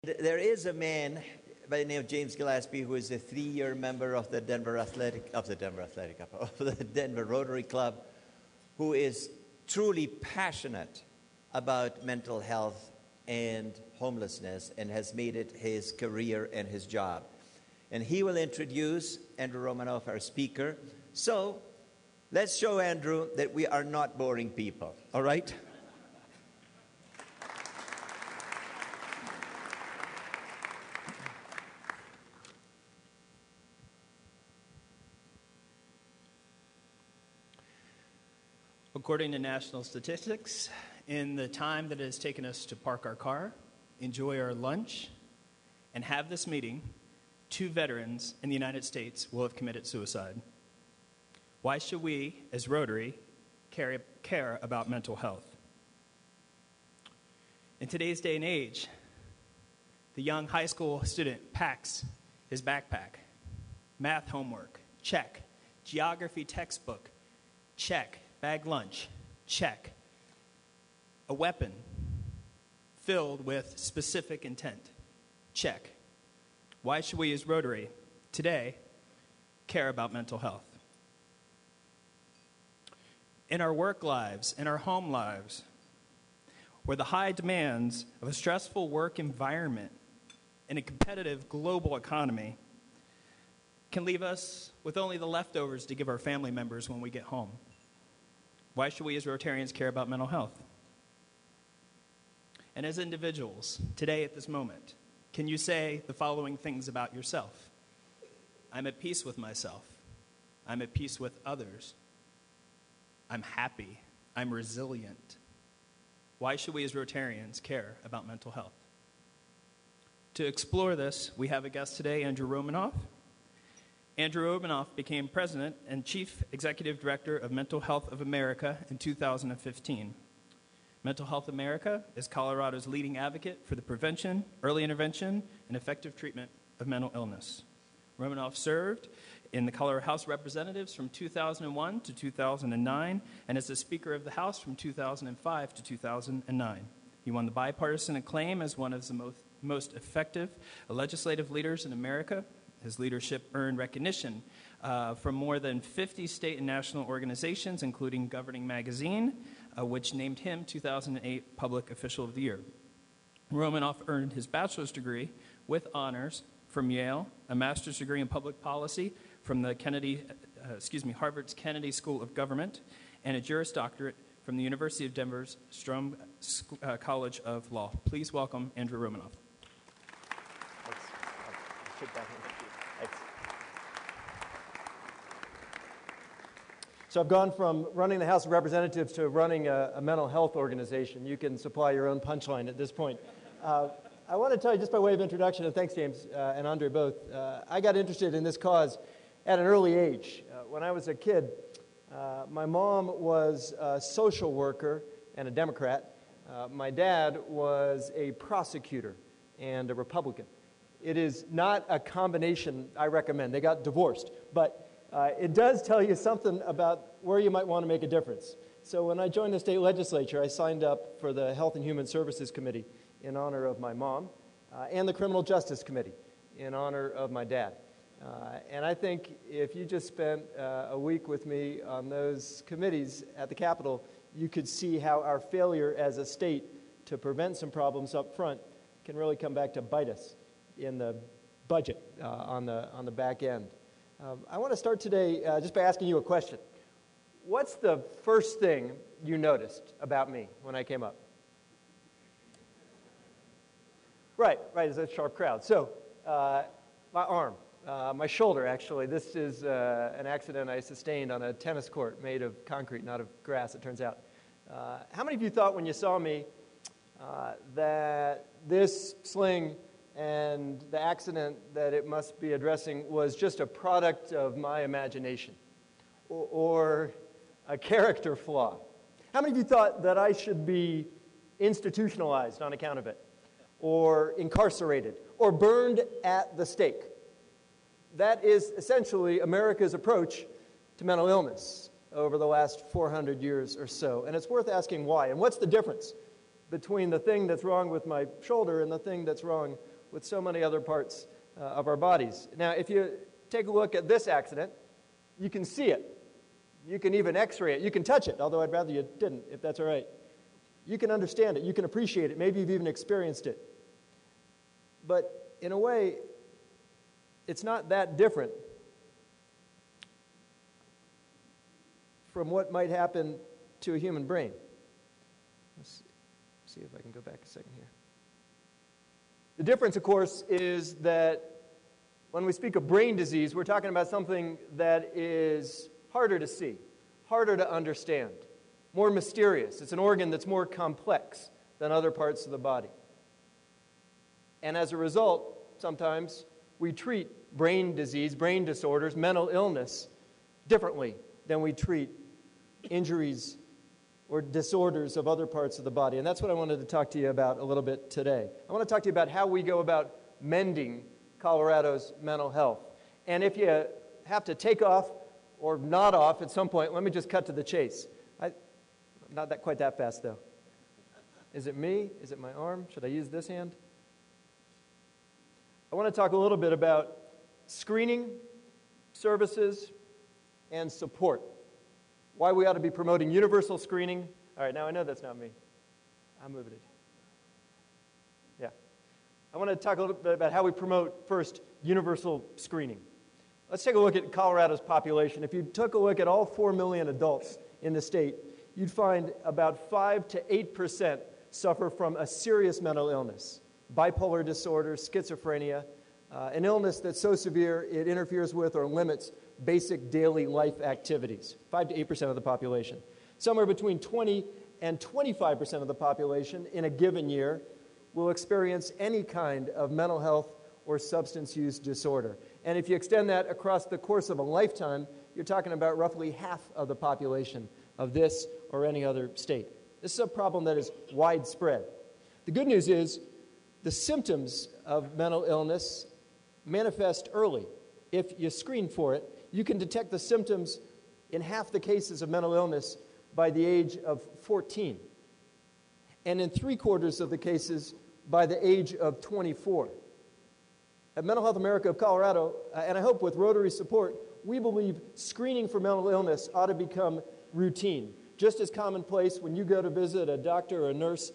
There is a man by the name of James Gillespie who is a 3-year member of the Denver Rotary Club, who is truly passionate about mental health and homelessness and has made it his career and his job. And he will introduce Andrew Romanoff, our speaker. So let's show Andrew that we are not boring people, all right? According to national statistics, in the time that it has taken us to park our car, enjoy our lunch, and have this meeting, 2 veterans in the United States will have committed suicide. Why should we, as Rotary, care about mental health? In today's day and age, the young high school student packs his backpack. Math homework, check. Geography textbook, check. Bag lunch, check. A weapon filled with specific intent, check. Why should we as Rotary today care about mental health? In our work lives, in our home lives, where the high demands of a stressful work environment in a competitive global economy can leave us with only the leftovers to give our family members when we get home. Why should we as Rotarians care about mental health? And as individuals, today at this moment, can you say the following things about yourself? I'm at peace with myself. I'm at peace with others. I'm happy. I'm resilient. Why should we as Rotarians care about mental health? To explore this, we have a guest today, Andrew Romanoff. Andrew Romanoff became President and Chief Executive Director of Mental Health of America in 2015. Mental Health America is Colorado's leading advocate for the prevention, early intervention, and effective treatment of mental illness. Romanoff served in the Colorado House of Representatives from 2001 to 2009 and as the Speaker of the House from 2005 to 2009. He won the bipartisan acclaim as one of the most effective legislative leaders in America. His leadership earned recognition from more than 50 state and national organizations, including Governing Magazine, which named him 2008 Public Official of the Year. Romanoff earned his bachelor's degree with honors from Yale, a master's degree in public policy from the Harvard's Kennedy School of Government, and a Juris Doctorate from the University of Denver's Strom College of Law. Please welcome Andrew Romanoff. So I've gone from running the House of Representatives to running a mental health organization. You can supply your own punchline at this point. I want to tell you, just by way of introduction, and thanks, James and Andre both, I got interested in this cause at an early age. When I was a kid, my mom was a social worker and a Democrat. My dad was a prosecutor and a Republican. It is not a combination I recommend. They got divorced, but it does tell you something about where you might want to make a difference. So when I joined the state legislature, I signed up for the Health and Human Services Committee in honor of my mom, and the Criminal Justice Committee in honor of my dad. And I think if you just spent a week with me on those committees at the Capitol, you could see how our failure as a state to prevent some problems up front can really come back to bite us in the budget on the back end. I want to start today just by asking you a question. What's the first thing you noticed about me when I came up? Right, it's a sharp crowd. So, my arm, my shoulder, actually. This is an accident I sustained on a tennis court made of concrete, not of grass, it turns out. How many of you thought when you saw me that this sling and the accident that it must be addressing was just a product of my imagination or a character flaw? How many of you thought that I should be institutionalized on account of it, or incarcerated, or burned at the stake? That is essentially America's approach to mental illness over the last 400 years or so. And it's worth asking why. And what's the difference between the thing that's wrong with my shoulder and the thing that's wrong with so many other parts of our bodies. Now, if you take a look at this accident, you can see it. You can even x-ray it. You can touch it, although I'd rather you didn't, if that's all right. You can understand it. You can appreciate it. Maybe you've even experienced it. But in a way, it's not that different from what might happen to a human brain. Let's see if I can go back a second here. The difference, of course, is that when we speak of brain disease, we're talking about something that is harder to see, harder to understand, more mysterious. It's an organ that's more complex than other parts of the body. And as a result, sometimes we treat brain disease, brain disorders, mental illness differently than we treat injuries or disorders of other parts of the body. And that's what I wanted to talk to you about a little bit today. I want to talk to you about how we go about mending Colorado's mental health. And if you have to take off or nod off at some point, let me just cut to the chase. Not that quite that fast, though. Is it me? Is it my arm? Should I use this hand? I want to talk a little bit about screening, services, and support. Why we ought to be promoting universal screening. All right, now I know that's not me. I'm moving it. Yeah. I want to talk a little bit about how we promote, first, universal screening. Let's take a look at Colorado's population. If you took a look at all 4 million adults in the state, you'd find about 5 to 8% suffer from a serious mental illness, bipolar disorder, schizophrenia, an illness that's so severe it interferes with or limits basic daily life activities, 5 to 8% of the population. Somewhere between 20 and 25% of the population in a given year will experience any kind of mental health or substance use disorder. And if you extend that across the course of a lifetime, you're talking about roughly half of the population of this or any other state. This is a problem that is widespread. The good news is the symptoms of mental illness manifest early. If you screen for it, you can detect the symptoms in half the cases of mental illness by the age of 14, and in 3/4 of the cases by the age of 24. At Mental Health America of Colorado, and I hope with Rotary support, we believe screening for mental illness ought to become routine, just as commonplace when you go to visit a doctor or a nurse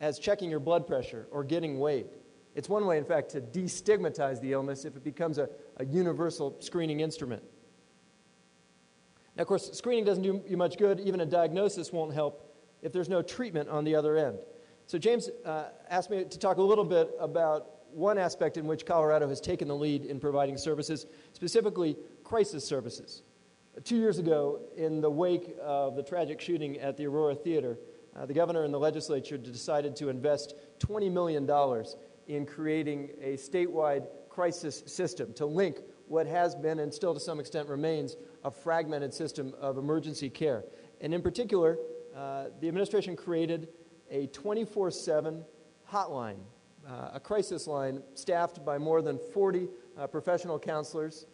as checking your blood pressure or getting weighed. It's one way, in fact, to destigmatize the illness if it becomes a universal screening instrument. Now, of course, screening doesn't do you much good. Even a diagnosis won't help if there's no treatment on the other end. So James asked me to talk a little bit about one aspect in which Colorado has taken the lead in providing services, specifically crisis services. 2 years ago, in the wake of the tragic shooting at the Aurora Theater, the governor and the legislature decided to invest $20 million in creating a statewide crisis system to link what has been and still to some extent remains a fragmented system of emergency care. And in particular, the administration created a 24/7 hotline, a crisis line staffed by more than 40 professional counselors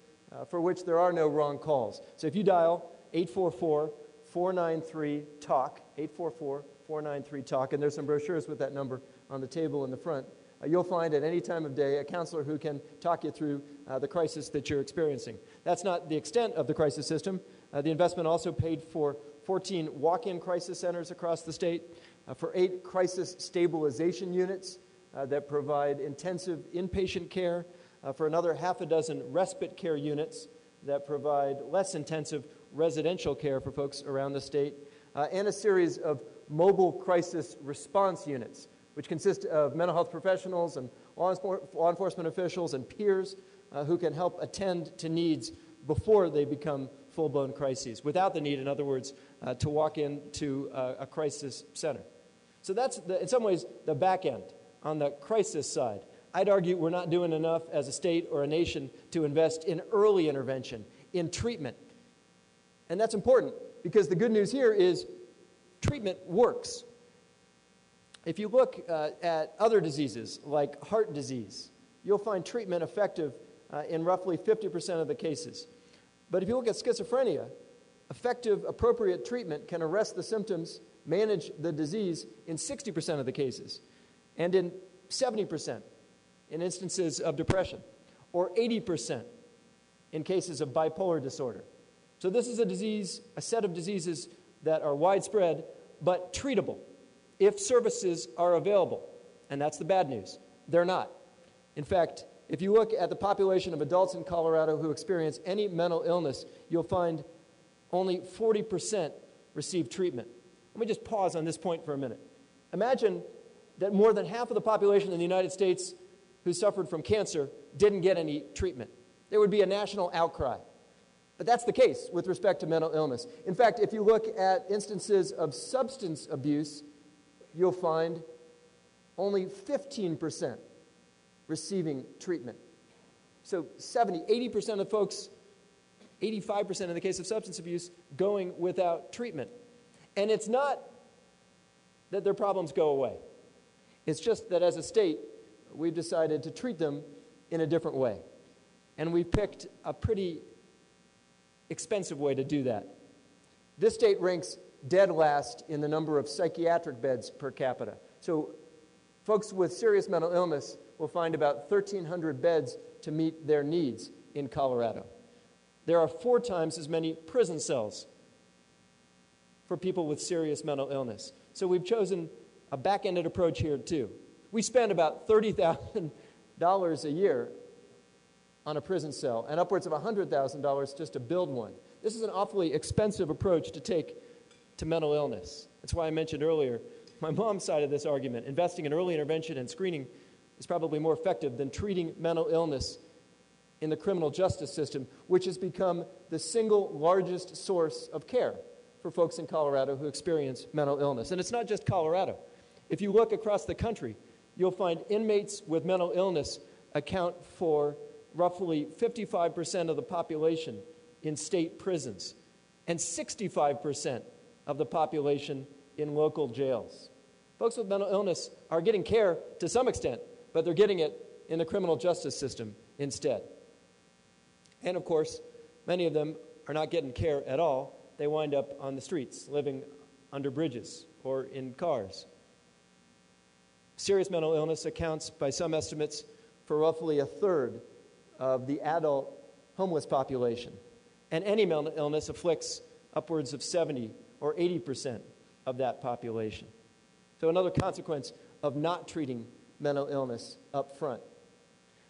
for which there are no wrong calls. So if you dial 844-493-TALK, 844-493-TALK, and there's some brochures with that number on the table in the front, you'll find at any time of day a counselor who can talk you through the crisis that you're experiencing. That's not the extent of the crisis system. The investment also paid for 14 walk-in crisis centers across the state, for 8 crisis stabilization units that provide intensive inpatient care, for another half a dozen respite care units that provide less intensive residential care for folks around the state, and a series of mobile crisis response units, which consist of mental health professionals and law enforcement officials and peers who can help attend to needs before they become full-blown crises, without the need, in other words, to walk into a crisis center. So that's, in some ways, the back end on the crisis side. I'd argue we're not doing enough as a state or a nation to invest in early intervention, in treatment. And that's important because the good news here is treatment works. If you look at other diseases like heart disease, you'll find treatment effective in roughly 50% of the cases. But if you look at schizophrenia, effective, appropriate treatment can arrest the symptoms, manage the disease in 60% of the cases. And in 70% in instances of depression, or 80% in cases of bipolar disorder. So this is a set of diseases that are widespread but treatable if services are available. And that's the bad news. They're not. In fact, if you look at the population of adults in Colorado who experience any mental illness, you'll find only 40% receive treatment. Let me just pause on this point for a minute. Imagine that more than half of the population in the United States who suffered from cancer didn't get any treatment. There would be a national outcry. But that's the case with respect to mental illness. In fact, if you look at instances of substance abuse, you'll find only 15% receiving treatment. So 80% of folks, 85% in the case of substance abuse, going without treatment. And it's not that their problems go away. It's just that as a state, we've decided to treat them in a different way. And we picked a pretty expensive way to do that. This state ranks dead last in the number of psychiatric beds per capita. So folks with serious mental illness will find about 1,300 beds to meet their needs in Colorado. There are 4 times as many prison cells for people with serious mental illness. So we've chosen a back-ended approach here too. We spend about $30,000 a year on a prison cell and upwards of $100,000 just to build one. This is an awfully expensive approach to take to mental illness. That's why I mentioned earlier my mom's side of this argument. Investing in early intervention and screening is probably more effective than treating mental illness in the criminal justice system, which has become the single largest source of care for folks in Colorado who experience mental illness. And it's not just Colorado. If you look across the country, you'll find inmates with mental illness account for roughly 55% of the population in state prisons and 65% of the population in local jails. Folks with mental illness are getting care to some extent, but they're getting it in the criminal justice system instead. And of course, many of them are not getting care at all. They wind up on the streets, living under bridges or in cars. Serious mental illness accounts, by some estimates, for roughly a third of the adult homeless population. And any mental illness afflicts upwards of 70 or 80% of that population. So another consequence of not treating mental illness up front.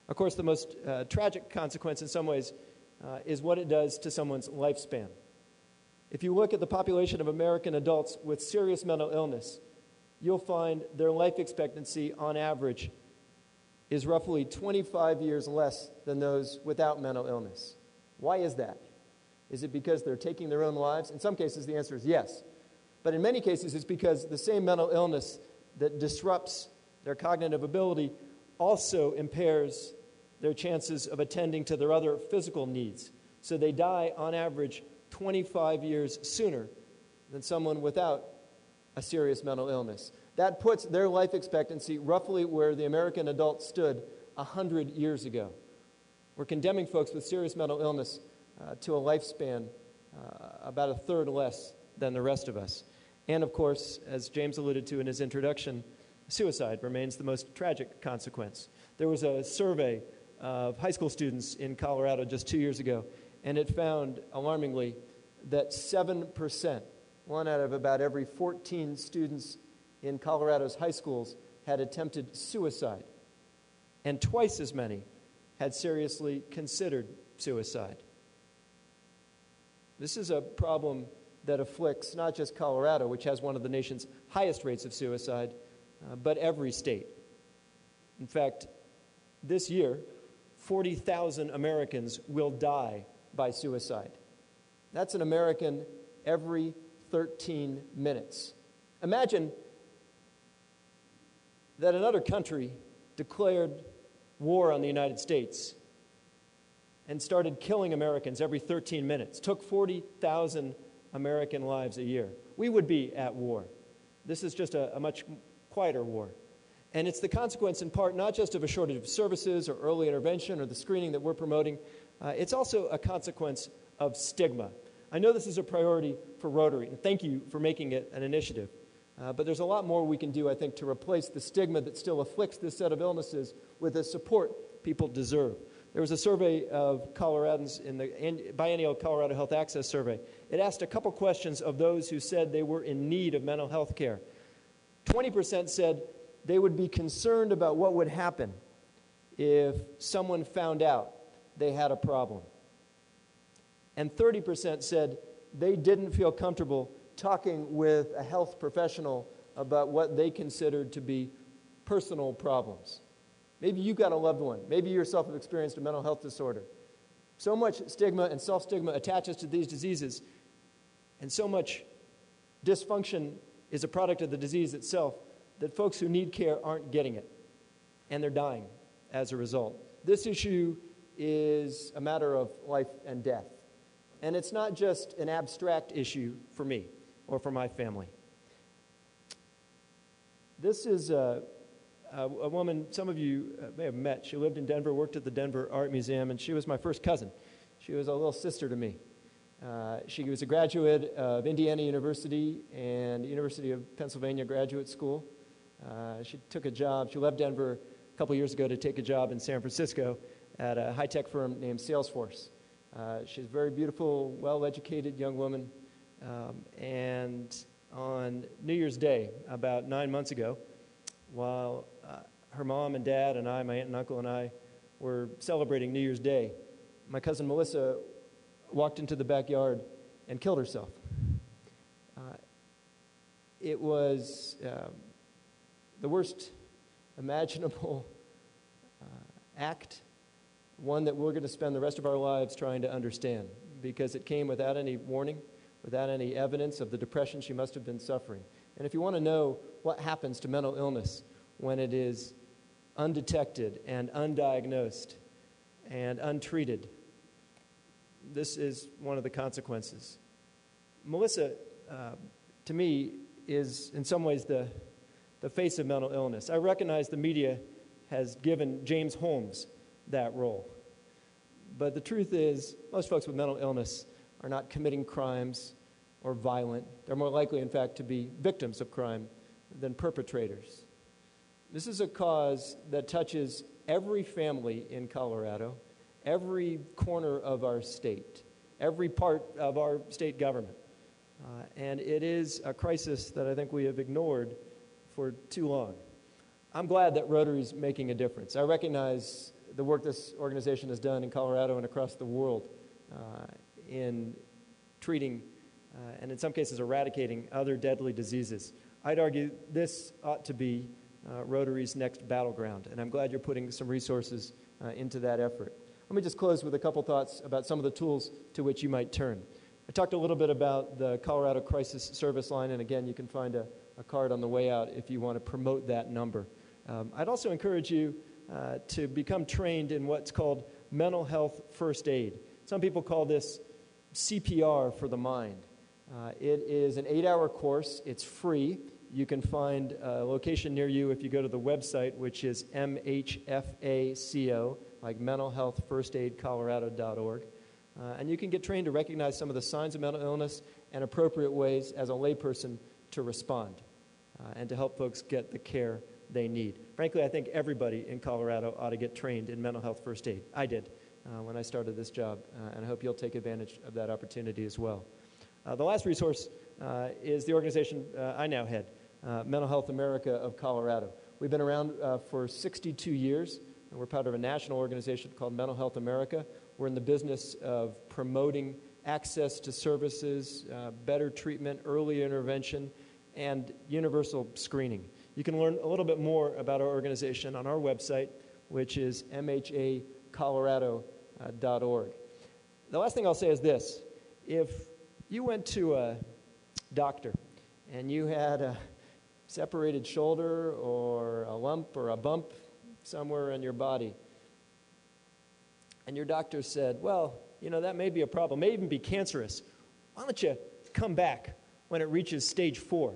Of course, the most tragic consequence in some ways is what it does to someone's lifespan. If you look at the population of American adults with serious mental illness, you'll find their life expectancy on average is roughly 25 years less than those without mental illness. Why is that? Is it because they're taking their own lives? In some cases, the answer is yes. But in many cases, it's because the same mental illness that disrupts their cognitive ability also impairs their chances of attending to their other physical needs. So they die, on average, 25 years sooner than someone without a serious mental illness. That puts their life expectancy roughly where the American adult stood 100 years ago. We're condemning folks with serious mental illness to a lifespan about a third less than the rest of us. And of course, as James alluded to in his introduction, suicide remains the most tragic consequence. There was a survey of high school students in Colorado just 2 years ago, and it found, alarmingly, that 7%, 1 out of about every 14 students in Colorado's high schools, had attempted suicide, and twice as many had seriously considered suicide. This is a problem that afflicts not just Colorado, which has one of the nation's highest rates of suicide, but every state. In fact, this year, 40,000 Americans will die by suicide. That's an American every 13 minutes. Imagine that another country declared war on the United States and started killing Americans every 13 minutes, took 40,000 American lives a year. We would be at war. This is just a much quieter war. And it's the consequence, in part, not just of a shortage of services or early intervention or the screening that we're promoting. It's also a consequence of stigma. I know this is a priority for Rotary, and thank you for making it an initiative. But there's a lot more we can do, I think, to replace the stigma that still afflicts this set of illnesses with the support people deserve. There was a survey of Coloradans in the biennial Colorado Health Access Survey. It asked a couple questions of those who said they were in need of mental health care. 20% said they would be concerned about what would happen if someone found out they had a problem. And 30% said they didn't feel comfortable talking with a health professional about what they considered to be personal problems. Maybe you got a loved one. Maybe you yourself have experienced a mental health disorder. So much stigma and self-stigma attaches to these diseases, and so much dysfunction is a product of the disease itself that folks who need care aren't getting it, and they're dying as a result. This issue is a matter of life and death, and it's not just an abstract issue for me or for my family. This is a woman some of you may have met. She lived in Denver, worked at the Denver Art Museum, and she was my first cousin. She was a little sister to me. She was a graduate of Indiana University and University of Pennsylvania Graduate School. She took a job. She left Denver a couple years ago to take a job in San Francisco at a high-tech firm named Salesforce. She's a very beautiful, well-educated young woman. And on New Year's Day, about 9 months ago, while her mom and dad and I, my aunt and uncle and I, were celebrating New Year's Day, my cousin Melissa walked into the backyard and killed herself. It was the worst imaginable act, one that we're going to spend the rest of our lives trying to understand, because it came without any warning, without any evidence of the depression she must have been suffering. And if you want to know what happens to mental illness when it is undetected and undiagnosed and untreated, this is one of the consequences. Melissa, to me, is in some ways the face of mental illness. I recognize the media has given James Holmes that role. But the truth is, most folks with mental illness are not committing crimes or violent. They're more likely, in fact, to be victims of crime than perpetrators. This is a cause that touches every family in Colorado, every corner of our state, every part of our state government. And it is a crisis that I think we have ignored for too long. I'm glad that Rotary is making a difference. I recognize the work this organization has done in Colorado and across the world in treating and in some cases eradicating other deadly diseases. I'd argue this ought to be Rotary's next battleground, and I'm glad you're putting some resources into that effort. Let me just close with a couple thoughts about some of the tools to which you might turn. I talked a little bit about the Colorado Crisis Service Line, and again, you can find a card on the way out if you want to promote that number. I'd also encourage you to become trained in what's called mental health first aid. Some people call this CPR for the mind. It is an 8-hour course. It's free. You can find a location near you if you go to the website, which is MHFACO, like mentalhealthfirstaidcolorado.org. And you can get trained to recognize some of the signs of mental illness and appropriate ways as a layperson to respond and to help folks get the care they need. Frankly, I think everybody in Colorado ought to get trained in mental health first aid. I did when I started this job, and I hope you'll take advantage of that opportunity as well. The last resource is the organization I now head, Mental Health America of Colorado. We've been around for 62 years, and we're part of a national organization called Mental Health America. We're in the business of promoting access to services, better treatment, early intervention, and universal screening. You can learn a little bit more about our organization on our website, which is mhacolorado.org. The last thing I'll say is this. If you went to a doctor and you had a separated shoulder or a lump or a bump somewhere in your body, and your doctor said, well, you know, that may be a problem, may even be cancerous. Why don't you come back when it reaches stage 4?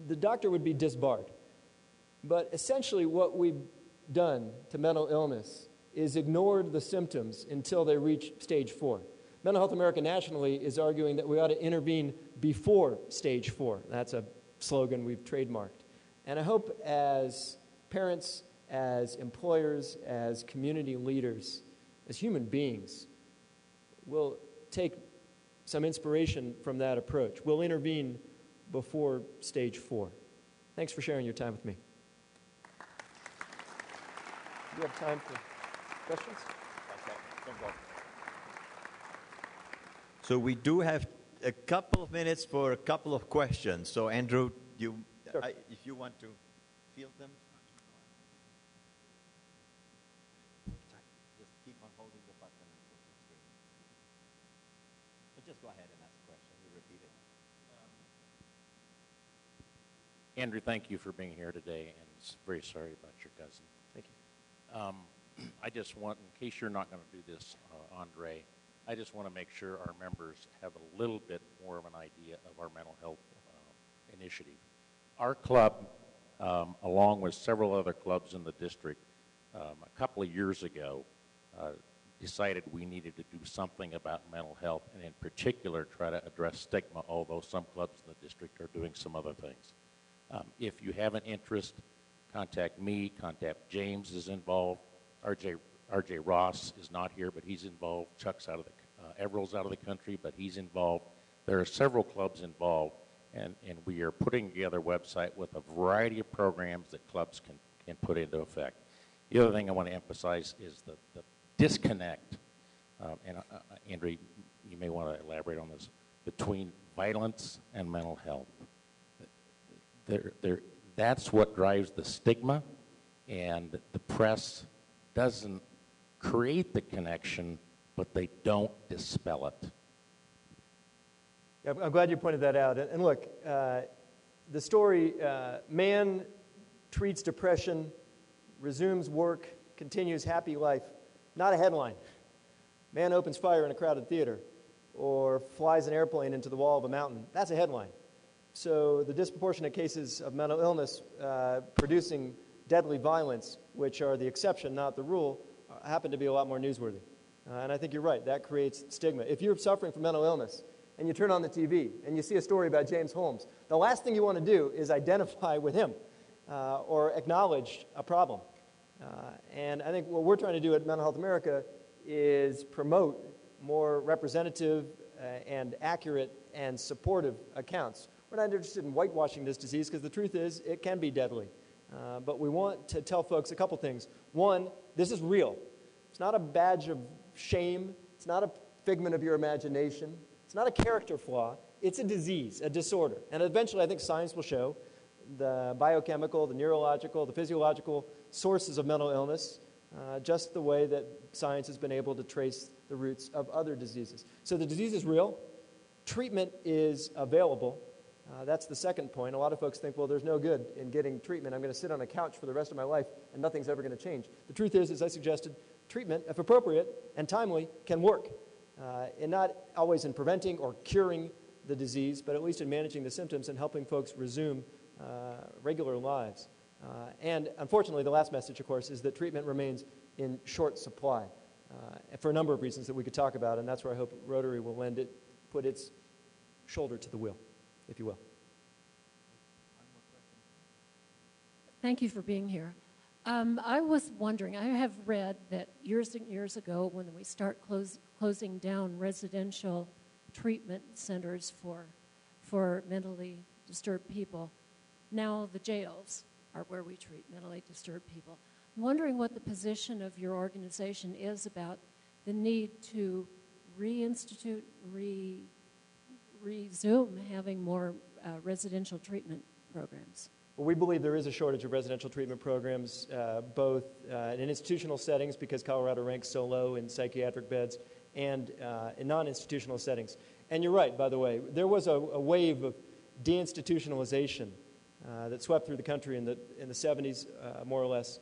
The doctor would be disbarred. But essentially what we've done to mental illness is ignored the symptoms until they reach stage 4. Mental Health America nationally is arguing that we ought to intervene before stage 4. That's a slogan we've trademarked. And I hope as parents, as employers, as community leaders, as human beings, we'll take some inspiration from that approach. We'll intervene before stage 4. Thanks for sharing your time with me. Do you have time for questions? So we do have a couple of minutes for a couple of questions. So Andrew, Sure. if you want to field them. Just keep on holding the button and go to the screen. But just go ahead and ask a question. You repeat it. Andrew, thank you for being here today, and very sorry about your cousin. Thank you. I just want, in case you're not going to do this, Andre, I just want to make sure our members have a little bit more of an idea of our mental health initiative. Our club, along with several other clubs in the district, a couple of years ago, decided we needed to do something about mental health, and in particular try to address stigma, although some clubs in the district are doing some other things. If you have an interest, contact me, contact James is involved. RJ Ross is not here, but he's involved. Chuck's out of the, Everill's out of the country, but he's involved. There are several clubs involved, and we are putting together a website with a variety of programs that clubs can put into effect. The other thing I want to emphasize is the disconnect, and Andrew, you may want to elaborate on this, between violence and mental health. That's what drives the stigma, and the press doesn't create the connection, but they don't dispel it. Yeah, I'm glad you pointed that out. And look, the story, man treats depression, resumes work, continues happy life, not a headline. Man opens fire in a crowded theater or flies an airplane into the wall of a mountain. That's a headline. So the disproportionate cases of mental illness producing deadly violence, which are the exception, not the rule, happen to be a lot more newsworthy. And I think you're right. That creates stigma. If you're suffering from mental illness and you turn on the TV and you see a story about James Holmes, the last thing you want to do is identify with him or acknowledge a problem. And I think what we're trying to do at Mental Health America is promote more representative and accurate and supportive accounts. We're not interested in whitewashing this disease because the truth is it can be deadly. But we want to tell folks a couple things. One, this is real. It's not a badge of shame. It's not a figment of your imagination. It's not a character flaw. It's a disease, a disorder. And eventually I think science will show the biochemical, the neurological, the physiological sources of mental illness, just the way that science has been able to trace the roots of other diseases. So the disease is real. Treatment is available. That's the second point. A lot of folks think, well, there's no good in getting treatment. I'm going to sit on a couch for the rest of my life and nothing's ever going to change. The truth is, as I suggested, treatment, if appropriate and timely, can work. And not always in preventing or curing the disease, but at least in managing the symptoms and helping folks resume regular lives. And unfortunately, the last message, of course, is that treatment remains in short supply for a number of reasons that we could talk about, and that's where I hope Rotary will put its shoulder to the wheel, if you will. Thank you for being here. I was wondering, I have read that years and years ago when we start closing down residential treatment centers for mentally disturbed people, now the jails are where we treat mentally disturbed people. I'm wondering what the position of your organization is about the need to reinstitute, resume having more residential treatment programs. Well, we believe there is a shortage of residential treatment programs, both in institutional settings, because Colorado ranks so low in psychiatric beds, and in non-institutional settings. And you're right, by the way. There was a wave of deinstitutionalization that swept through the country in the 70s, more or less.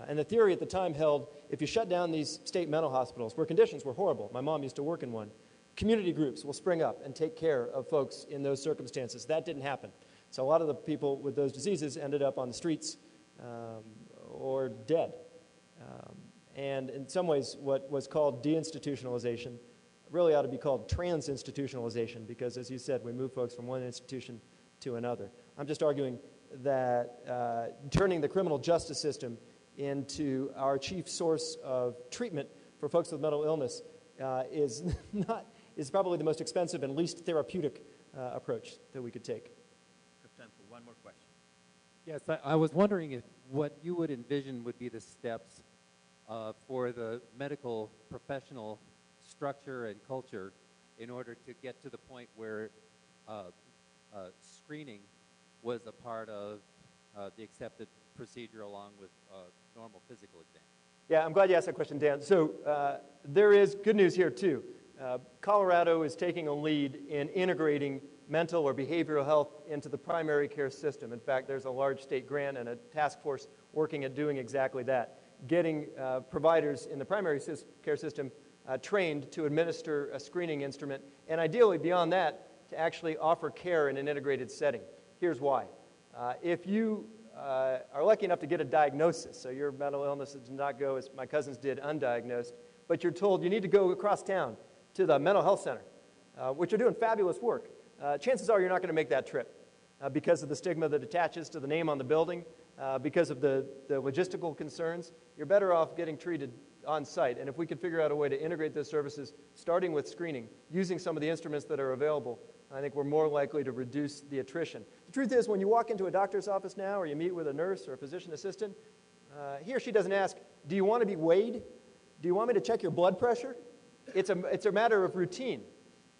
And the theory at the time held, if you shut down these state mental hospitals, where conditions were horrible, my mom used to work in one, community groups will spring up and take care of folks in those circumstances. That didn't happen. So a lot of the people with those diseases ended up on the streets or dead. And in some ways, what was called deinstitutionalization really ought to be called transinstitutionalization, because as you said, we move folks from one institution to another. I'm just arguing that turning the criminal justice system into our chief source of treatment for folks with mental illness is probably the most expensive and least therapeutic approach that we could take. We have time for one more question. Yes, I was wondering if what you would envision would be the steps for the medical professional structure and culture in order to get to the point where screening was a part of the accepted procedure along with normal physical exam. Yeah, I'm glad you asked that question, Dan. So there is good news here, too. Colorado is taking a lead in integrating mental or behavioral health into the primary care system. In fact, there's a large state grant and a task force working at doing exactly that, getting providers in the primary care system trained to administer a screening instrument, and ideally, beyond that, to actually offer care in an integrated setting. Here's why. If you are lucky enough to get a diagnosis, so your mental illness does not go, as my cousins did, undiagnosed, but you're told you need to go across town to the mental health center, which are doing fabulous work, chances are you're not going to make that trip because of the stigma that attaches to the name on the building, because of the logistical concerns. You're better off getting treated on site. And if we could figure out a way to integrate those services, starting with screening, using some of the instruments that are available, I think we're more likely to reduce the attrition. The truth is, when you walk into a doctor's office now or you meet with a nurse or a physician assistant, he or she doesn't ask, do you want to be weighed? Do you want me to check your blood pressure? It's a matter of routine.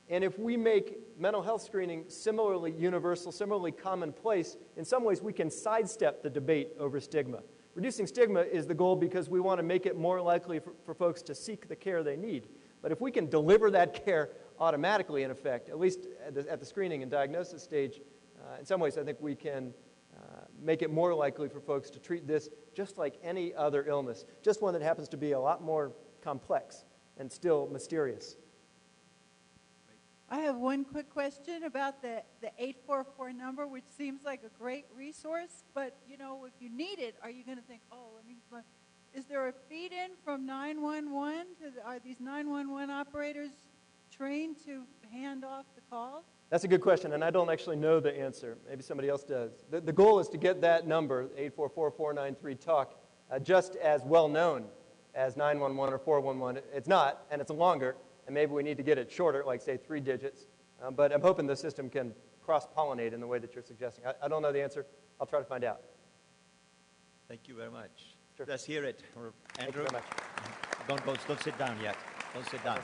And if we make mental health screening similarly universal, similarly commonplace, in some ways we can sidestep the debate over stigma. Reducing stigma is the goal because we want to make it more likely for folks to seek the care they need. But if we can deliver that care automatically, in effect, at least at the screening and diagnosis stage, in some ways I think we can make it more likely for folks to treat this just like any other illness, just one that happens to be a lot more complex and still mysterious. I have one quick question about the 844 number, which seems like a great resource, but, you know, if you need it, are you going to think, is there a feed-in from 911? Are these 911 operators trained to hand off the call? That's a good question, and I don't actually know the answer. Maybe somebody else does. The goal is to get that number, 844-493-TALK, just as well known as 911 or 411. It's not, and it's longer, and maybe we need to get it shorter, like, say, 3 digits. But I'm hoping the system can cross-pollinate in the way that you're suggesting. I don't know the answer. I'll try to find out. Thank you very much. Sure. Let's hear it. Andrew? Thank you very much. Don't sit down yet. Don't sit down.